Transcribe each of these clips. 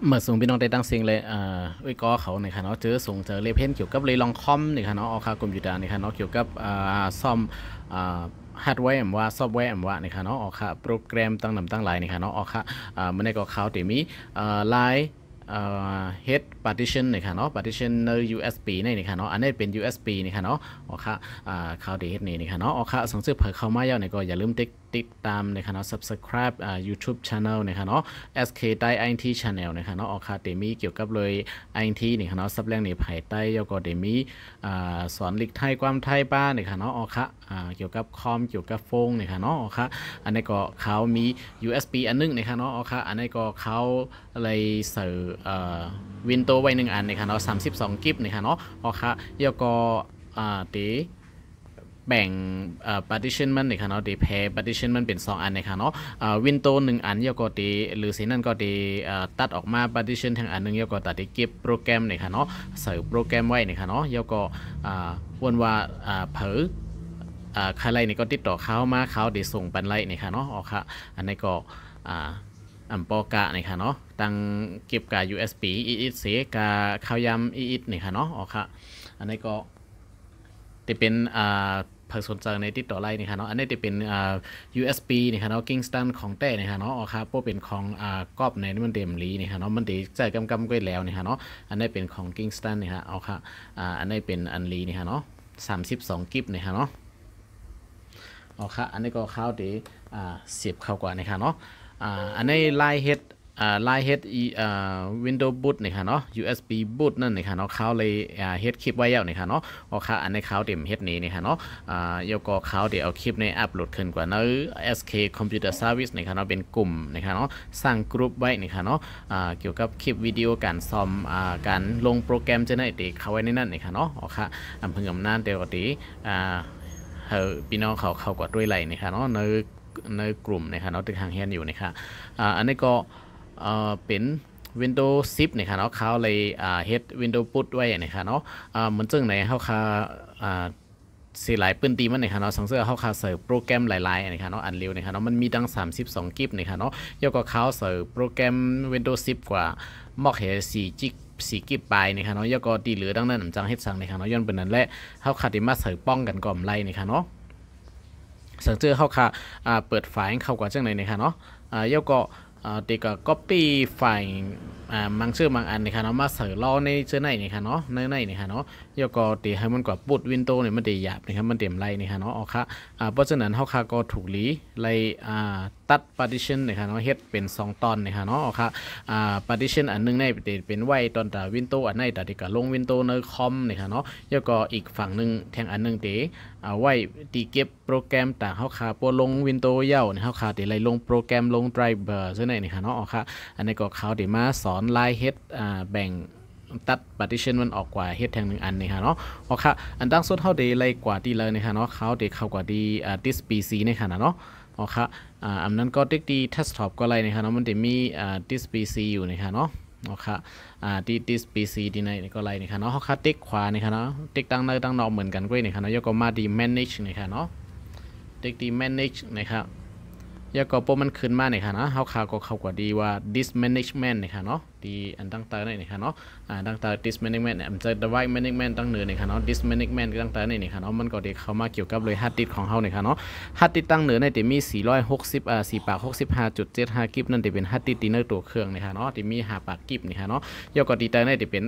เมื่อส่งพี่น้องได้ตั้งเสียงเลยอุ้ยก็เขาในค่ะเนาะเจอส่งเจอเลเพนเกี่ยวกับเลยลองคอมในค่ะเนาะเอาค่าคอมพิวเตอร์ในค่ะเนาะเกี่ยวกับซ่อมฮาร์ดแวร์ว่าซอฟต์แวร์ว่าในค่ะเนาะเอาค่าโปรแกรมตั้งหลายในค่ะเนาะเอาค่าเมื่อในก็เขาเดี๋ยวมีไลน์head partition ในค่ะเนาะ partition ใน USB ในค่ะเนาะอันนี้เป็น USB ในค่ะเนาะเอาค่าเขาเดี๋ยวเฮ็ดนี่ในค่ะเนาะเอาค่าส่งซื้อเผยเข้ามาเยอะในก็อย่าลืมติดตามในค่ะเนาะ subscribe YouTube channel ในค่ะเนาะ SK ใต้ IT channel ในค่ะเนาะเอาค่าเดี๋ยวมีเกี่ยวกับเลย IT ในค่ะเนาะซับแรงในภายใต้แล้วก็เดี๋ยวมีสอนลิกไทยความไทยป้าในค่ะเนาะเอาค่าเกี่ยวกับคอมเกี่ยวกับโฟงในค่ะเนาะเอาค่าอันนี้ก็เขามี USB อันนึงในค่ะเนาะเอาค่าอันนี้ก็เขาเลยใส่วินโดว์ไว้1 อันในค่ะเนาะ32กิกในค่ะเนาะเอาค่าแล้วก็เดี๋ยวแบ่งpartition มันในค่ะเนาะเดี๋ยวแพร่ partition มันเป็น2 อันในค่ะเนาะวินโดว์1 อันแล้วก็เดี๋ยวหรือสิ่งนั้นก็เดี๋ยวตัดออกมา partition ทางอันนึงแล้วก็ตัดเดี๋ยวเก็บโปรแกรมในค่ะเนาะใส่โปรแกรมไว้ในค่ะเนาะแล้วก็วนว่าเผอใครนี่ก็ติดต่อเขามาเขาเดี๋ยวส่งปันไลนี่ค่ะเนาะอ๋อค่ะอันนี้ก็อัมปอกะนี่ค่ะเนาะตั้งเก็บกับ USB อีเสกาข้าวยำอีนี่ค่ะเนาะอ๋อค่ะอันนี้ก็จะเป็นเพิ่งสนใจในติดต่อไลนี่ค่ะเนาะอันนี้จะเป็นUSB นี่ค่ะเนาะ Kingston ของแต่นี่ค่ะเนาะอ๋อค่ะพวกเป็นของกอบในนี่มันเดมลีนี่ค่ะเนาะมันดีใจกำก็แล้วนี่ค่ะเนาะอันนี้เป็นของ Kingston นี่ค่ะอ๋อค่ะอันนี้เป็นอันลีนี่ค่ะเนาะ32กิกนี่ค่ะเนาะอ๋อค่ะอันนี้ก็เข้าดีเสียบเข้ากว่านี่ค่ะเนาะอันนี้ไลน์เฮดไลน์เฮดวินโดว์บูตนี่ค่ะเนาะ USB บูตนั่นนี่ค่ะเนาะเขาเลยเฮดคลิปไว้แล้วนี่ค่ะเนาะอ๋อค่ะอันนี้เขาเดี๋ยวเฮดนี้นี่ค่ะเนาะยกก็เขาเดี๋ยวเอาคลิปในอัปโหลดขึ้นกว่าเนาะ SK Computer Service นี่ค่ะเนาะเป็นกลุ่มนี่ค่ะเนาะสร้างกลุ่มไว้นี่ค่ะเนาะเกี่ยวกับคลิปวิดีโอการซ่อมการลงโปรแกรมจะได้ติเข้าไว้ในนั้นนี่ค่ะเนาะอ๋อค่ะเพิ่งอำนาจเดี๋ยวติพี่น้องเขากดด้วยไหลนี่ค่ะเนาะในกลุ่มนะครับเนาะตึกหางเฮียนอยู่นะครับอันนี้ก็เป็น Windows 10นะครับเนาะเขาเลยเฮ็ด Windows พุทไว้นะครับเนาะเหมือนจึงในเขาคาสีหลายปืนตีมันนะครับเนาะสังเกตเขาคาเสิร์ฟโปรแกรมหลายๆนะครับเนาะอันเร็วนะครับเนาะมันมีตั้ง32กิกนะครับเนาะยกก็เขาเสิร์ฟโปรแกรม Windows 10กว่ามอกเห4 กิกไปนะครับเนาะยกก็ตีเหลือดังนั้นจังเฮ็ดสั่งนะครับเนาะย้อนเป็นนั้นแหละเขาขาดมาเสิร์ฟป้องกันก่อมไล่นะครับเนาะสังเกตเข้าค่ะเปิดไฟล์เข้าก่อนจังไหนนะคะเนาะแล้วก็ตีก็ copy ไฟล์บางชื่อบางอันนะคะเนาะมาใส่รอในเจ้าไหนนะคะเนาะในนะคะเนาะแล้วก็ตีให้มันกว่าปุดวินโดว์เนี่ยมันตีหยาบนะครับมันเต็มไรนะคะเนาะเอาค่ะเพราะฉะนั้นเข้าค่ะก็ถูกลีไล่ตัด partition นะคะเนาะเฮ็ดเป็น2 ตอนนะคะเนาะเอาค่ะpartition อันนึงในเป็นไว้ตอนแต่วินโดว์อันไหนแต่ที่ก็ลงวินโดว์ในคอมนะคะเนาะแล้วก็อีกฝั่งนึงแทงอันนึงตีไว้ตีเก็บโปรแกรมต่างเข้าค่ะพวกลงวินโดว์เย้าเนี่ยเข้าค่ะตีไล่ลงโปรแกรมลงไดรเวอร์เจ้าไหนนะคะเนาะเอาค่ะอันนี้ก็เขาตีมาสอนไล่เฮ็ดแบ่งตัด partition มันออกกว่าเฮ็ดแทง1 อันนี่ค่ะเนาะโอเคอันตั้งสุดเท่าดีเลยกว่าดีเลยนะคะเนาะเขาดีเข้ากว่าดีthis PC นี่ค่ะเนาะโอเคอันนั้นก็ติ๊กดี desktop ก็เลยนะคะเนาะมันจะมีthis PC อยู่นะคะเนาะโอเคthis PC ดีในก็เลยนะคะเนาะเขาติ๊กขวานี่ค่ะเนาะติ๊กตั้งในตั้งนอกเหมือนกันก็นี่ค่ะเนาะยกก็มาดี manage นี่ค่ะเนาะติ๊กดี manage นะครับยาก็พอมันขึ้นมาเนี่ยค่ะนะเขาก็เข้ากว่าดีว่า this management เนี่ยค่ะเนาะดีอันตั้งแต่เนี่ยค่ะเนาะตั้งแต่ this management เนี่ยมันจะ device management ตั้งเหนือเนี่ยค่ะเนาะ this management ตั้งแต่เนี่ยค่ะเนาะมันก็เด็กเข้ามาเกี่ยวกับเลย hard disk ของเขาเนี่ยค่ะเนาะ hard disk ตั้งเหนือเนี่ยจะมี4604 ปาก 65.75 กิกนั่นจะเป็น hard disk ที่ในตัวเครื่องเนี่ยค่ะเนาะที่มี5 ปากกิกเนี่ยค่ะเนาะยาก็ดีแต่เนี่ยจะเป็น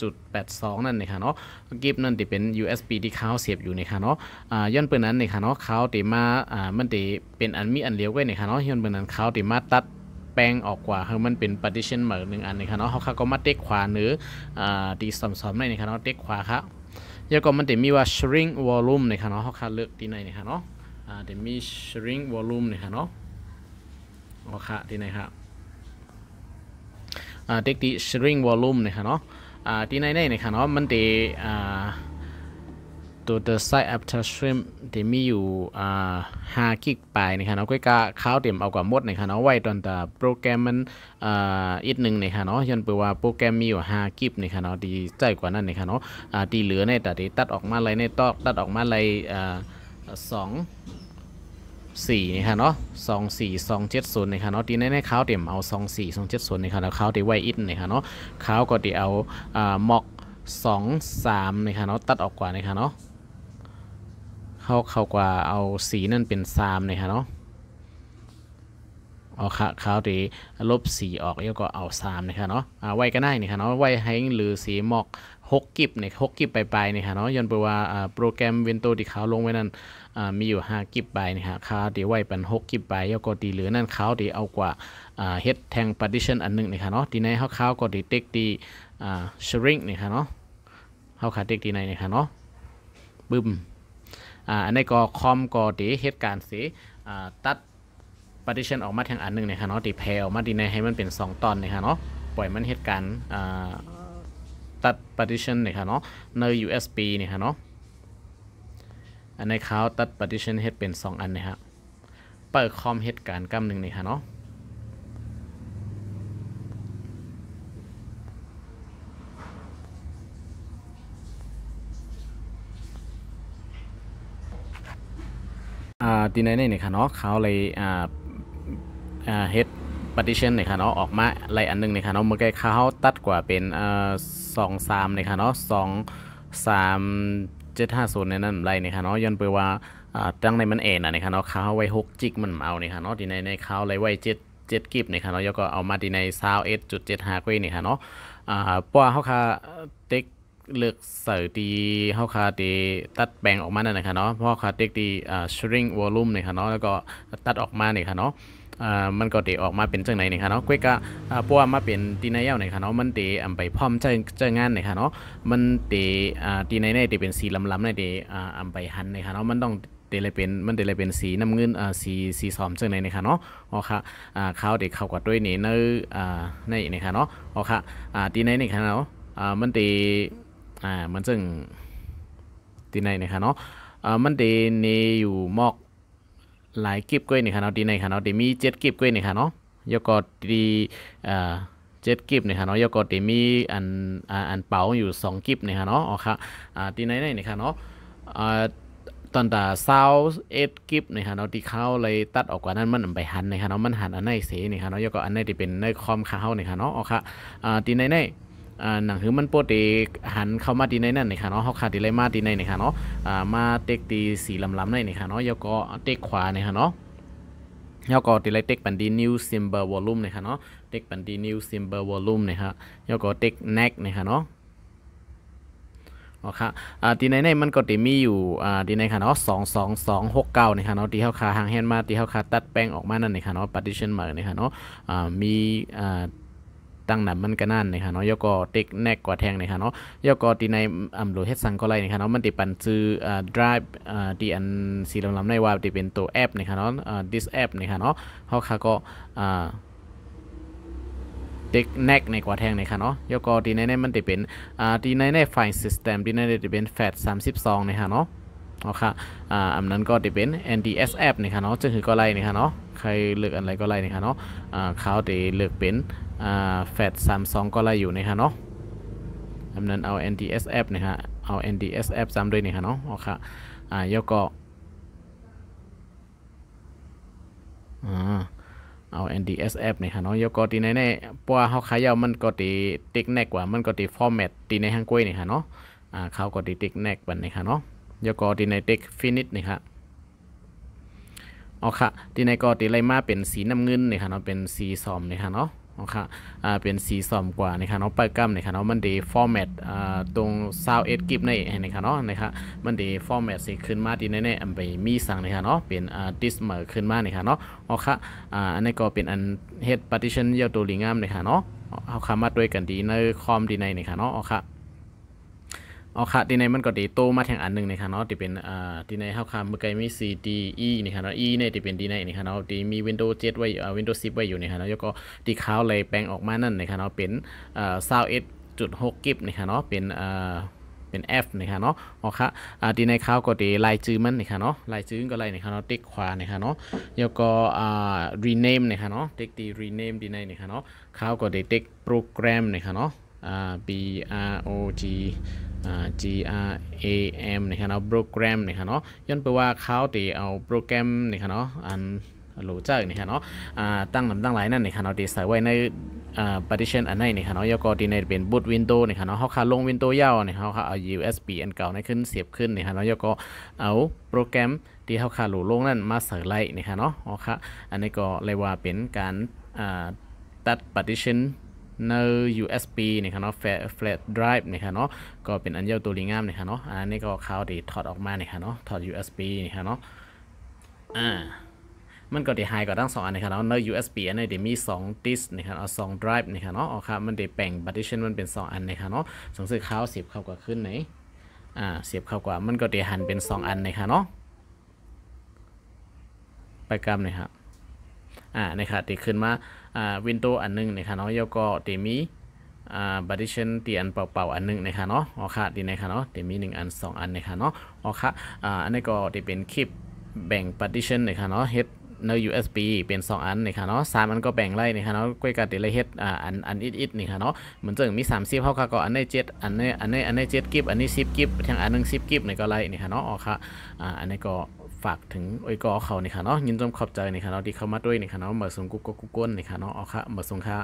28.82นั่นเนี่ยค่ะเนาะกิกนั่นจะเป็น USB ที่เขาเสียบอยู่เนี่ยค่ะเนาะย้อนเปิดนั้นเนี่ยค่ะเนาะเขาจะมามันจะเป็นอันมีอันเลี้ยวไว้เนี่ยค่ะเนาะย้อนเปิดนั้นเขาจะมาตัดแปลงออกกว่าคือมันเป็น partition เหมือน1 อันนะครับเนาะเขาก็มาเต็กขวาเนื้อตีสอมๆในนะครับเนาะเต็กขวาครับแล้วก็มันจะมีว่า shrink volume นะครับเนาะเขาเลือกที่ไหนนะครับเนาะจะมี shrink volume นะครับเนาะโอเคที่ไหนครับเต็กที่ shrink volume นะครับเนาะที่ไหนนะครับเนาะมันจะตัว the site after stream ที่มีอยู่5 กิกไปนะครับเนาะก็เข้าเตรียมเอากว่าหมดนะครับเนาะไว้ตอนแต่โปรแกรมมันอีกหนึ่งนะครับเนาะยันเปว่าโปรแกรมมีอยู่5 กิกนะครับเนาะดีใจกว่านั้นนะครับเนาะดีเหลือในแต่ที่ตัดออกมาเลยในตัดออกมาเลย2 4นี่ค่ะเนาะ24270นี่ค่ะเนาะที่ในเขาเต็มเอา24270นี่ค่ะแล้วเขาที่ไว้อินนี่ค่ะเนาะเขาก็ที่เอาม็อก23นี่ค่ะเนาะตัดออกกว่านี่ค่ะเนาะเข้ากว่าเอาสีนั่นเป็น3นี่ค่ะเนาะเอาเขาที่ลบ4ออกแล้วก็เอา3นี่ค่ะเนาะไว้ก็ได้นี่ค่ะเนาะไว้ให้หรือสีม็อก6กิบเนี่ย6กิบไปนี่ค่ะเนาะย้อนไปว่าโปรแกรม Windows ที่เขาลงไว้นั่นมีอยู่5กิบใบนี่ฮะเขาดีไว้เป็น6กิบใบแล้วก็ดีเหลือนั่นเขาดีเอากว่าเฮ็ดแทง partition อันนึงนี่ค่ะเนาะดีในเขาก็ดีเต็กดีshrink นี่ค่ะเนาะเขาขาดเต็กดีในนี่ค่ะเนาะบึ้มอันนี้ก็คอมก็ดีเฮ็ดการสีตัด partition ออกมาแทงอันนึงนี่ค่ะเนาะดีแพรออกมาดีในให้มันเป็น2ตอนนี่ค่ะเนาะปล่อยมันเฮ็ดการตัด partition นี่ค่ะเนาะใน USB นี่ค่ะเนาะอันในเขาตัด partition เฮ็ดเป็น2อันนะฮะเปิดคอมเฮ็ดการกำหนึ่งนี่ค่ะเนาะทีในนี่ค่ะเนาะเขาเลยเฮ็ด partition นี่ค่ะเนาะออกมาอะไรอันนึงนี่ค่ะเนาะเมื่อกี้เขาตัดกว่าเป็น23นี่ค่ะเนาะ23750ในนั้นไรนี่ค่ะเนาะย้อนไปว่าตั้งในมันเองนี่ค่ะเนาะเขาไว้6จิกมันเอานี่ค่ะเนาะที่ในเขาเลยไว้7กิบนี่ค่ะเนาะแล้วก็เอามาที่ใน21.75กว่านี่ค่ะเนาะเพราะว่าเขาค่าเต็กเลือกใส่ตีเขาค่าตีตัดแบ่งออกมานั่นนะคะเนาะเพราะค่าเต็กตีshrink volume นี่ค่ะเนาะแล้วก็ตัดออกมานี่ค่ะเนาะมันก็ตีออกมาเป็นจังไหนนี่ค่ะเนาะกุ้ยกะเพราะว่ามาเป็นตีในเย้านี่ค่ะเนาะมันตีไปพร้อมเจองานนี่ค่ะเนาะมันตีตีในตีเป็นสีล้ำๆในตีไปหันนี่ค่ะเนาะมันต้องเตเลยเป็นมันเตเลยเป็นสีน้ำเงินสีส้มจังไหนนี่ค่ะเนาะอ๋อค่ะเขาเด็กเข้ากับด้วยนี่ในนี่ค่ะเนาะอ๋อค่ะตีในนี่ค่ะเนาะมันตีมันซึ่งตีในนี่ค่ะเนาะมันตีนี่อยู่มอกหลายกิบก้อยนี่ค่ะเนาะตีในค่ะเนาะตีมี7กิบก้อยนี่ค่ะเนาะยก็ตี7กิบนี่ค่ะเนาะยก็ตีมีอันเป๋าอยู่2กิบนี่ค่ะเนาะอ๋อค่ะตีในนี่ค่ะเนาะตอนตาซาวกิฟนี่ค่ะเนาะที่เขาเลยตัดออกกว่านั้นมันไปหันนี่ค่ะเนาะมันหันอันไหนเสียนี่ค่ะเนาะแล้วก็อันไหนที่เป็นในคอมเขานี่ค่ะเนาะอ๋อค่ะที่ในหนังคือมันโปรตีหันเข้ามาที่ในนั่นนี่ค่ะเนาะเขาขาดที่ไรมาที่ในนี่ค่ะเนาะมาเต็กตีสีลำๆในนี่ค่ะเนาะแล้วก็เต็กขวานี่ค่ะเนาะแล้วก็ที่ไรเต็กปันดี new symbol volume นี่ค่ะเนาะเต็กปันดี new symbol volume นี่ค่ะแล้วก็เต็ก neck นี่ค่ะเนาะอ๋อค่ะตีในมันก็จะมีอยู่ตีในค่ะเนาะ22269นี่ค่ะเนาะตีเฮาคาหางแฮนมาตีเฮาคาตัดแป้งออกมานั่นนี่ค่ะเนาะ partition มานี่ค่ะเนาะมีตั้งหนำมันก็นั่นนี่ค่ะเนาะยก็เต็กแนกกว่าแทงนี่ค่ะเนาะยก็ตีในโหลดเฮ็ดสั่งก็ไรนี่ค่ะเนาะมันติปันซื้อdrive ที่อันสีลำๆในว่าที่เป็นตัวแอปนี่ค่ะเนาะthis app นี่ค่ะเนาะเฮาคาก็เด็กแนกในกว่าแทงในค่ะเนาะยก็ทีในมันจะเป็นทีในไฟล์ system ทีในจะเป็น FAT32ในค่ะเนาะเอาค่ะอันนั้นก็จะเป็น NDSF นี่ค่ะเนาะจึงคือก็ไล่นี่ค่ะเนาะใครเลือกอะไรก็ไล่นี่ค่ะเนาะเขาจะเลือกเป็นFAT32ก็ไล่อยู่นี่ค่ะเนาะอันนั้นเอา NDSF นี่ค่ะเอา NDSF ซ้ำด้วยนี่ค่ะเนาะเอาค่ะยก็เอา NDSF นี่ค่ะเนาะยก็ตีในเพราะว่าเขาขายาวมันก็ตีติ๊กแนกกว่ามันก็ตีฟอร์แมตตีในห้างกล้วยนี่ค่ะเนาะเขาก็ตีติ๊กแนกบันนี่ค่ะเนาะยก็ตีในติ๊กฟินิชนี่ค่ะเอาค่ะตีในก็ตีไรมาเป็นสีน้ำเงินนี่ค่ะเนาะเป็นสีส้มนี่ค่ะเนาะเอาค่ะเป็นสีส้มกว่านี่ค่ะเนาะปลายกัมนี่ค่ะเนาะมันดีฟอร์แมตตรง21กิฟนี่นี่ค่ะเนาะนี่ค่ะมันดีฟอร์แมตสิขึ้นมาที่ในอันไปมีสั่งนี่ค่ะเนาะเป็นดิสเมอร์ขึ้นมานี่ค่ะเนาะเอาค่ะอันนี้ก็เป็นอันเฮดพาร์ติชันเยาวตัวลิงามนี่ค่ะเนาะเอาค่ะมาด้วยกันดีในคอมดีในนี่ค่ะเนาะเอาค่ะที่ในมันก็ตีโตมาแทงอันหนึ่งนะคะเนาะที่เป็นที่ในเฮาคำเมื่อกี้มี C D E นี่ค่ะเนาะ E เนี่ยที่เป็นที่ในนี่ค่ะเนาะที่มี Windows 7ไว้ Windows 10ไว้อยู่นี่ค่ะเนาะแล้วก็ที่เขาเลยแปลงออกมานั่นนี่ค่ะเนาะเป็น21.6กิบนี่ค่ะเนาะเป็น F นี่ค่ะเนาะอ๋อค่ะที่ในเขาก็ตีลายจื้อมันนี่ค่ะเนาะลายจื้อก็ลายนี่ค่ะเนาะติ๊กขวานี่ค่ะเนาะแล้วก็rename นี่ค่ะเนาะติ๊กตี rename ที่ในนี่ค่ะเนาะเขาก็ตีติ๊กโปรแกรมนี่ค่ะเนาะB R O G GRAM นะครับเนาะโปรแกรมนะครับเนาะย้อนไปว่าเขาตีเอาโปรแกรมนะครับเนาะอันโหลดจากนะครับเนาะตั้งลำตั้งหลายนั่นนะครับเนาะตีใส่ไว้ในpartition อันนี้นะครับเนาะแล้วก็ตีในเป็น boot window นะครับเนาะเขาขาลง window ยาวนะครับเขาเอา USB อันเก่านั้นขึ้นเสียบขึ้นนะครับเนาะแล้วก็เอาโปรแกรมที่เขาขาโหลดลงนั่นมาใส่ไล่นะครับเนาะอ๋อค่ะอันนี้ก็เรียกว่าเป็นการตัด partition ใน USB นะครับเนาะ flash drive นะครับเนาะก็เป็นอันเดียวตัวลิงามนะครับเนาะอันนี้ก็เขาดีถอดออกมานะครับเนาะถอด USB นะครับเนาะมันก็ได้หายก็ทั้ง2อันนะครับเนาะใน USB อันนี้ได้มี2 disk นะครับเอา2 drive นะครับเนาะอ๋อครับมันได้แบ่ง partition มันเป็น2อันนะครับเนาะสงสัยเขาเสียบเข้ากับขึ้นไหนเสียบเข้ากว่ามันก็ได้หันเป็น2อันนะครับเนาะไปกำนะครับนะครับตีขึ้นมาWindows อันนึงนะครับเนาะแล้วก็ตีมีpartition ตีอันเปล่าๆอันนึงนะครับเนาะอ๋อค่ะดีนะครับเนาะตีมี1อัน2อันนะครับเนาะอ๋อค่ะอันนี้ก็ตีเป็นคลิปแบ่ง partition นะครับเนาะเฮ็ดใน USB เป็น2อันนะครับเนาะ3อันก็แบ่งไล่นะครับเนาะก้อยกันตีเลยเฮ็ดอันอิดๆนะครับเนาะเหมือนจังมี30เฮาค่ะก็อันนี้7อันนี้7กิบอันนี้10กิบทั้งอันนึง10กิบนี่ก็ไล่นะครับเนาะอ๋อค่ะอันนี้ก็ฝากถึงโอ้ยก็เขานี่ค่ะเนาะยินดีขอบใจนี่ค่ะเนาะที่เข้ามาด้วยนี่ค่ะเนาะเหมือนส่งกุ๊กกุ๊กก้นนี่ค่ะเนาะอ๋อค่ะเหมือนส่งค่ะ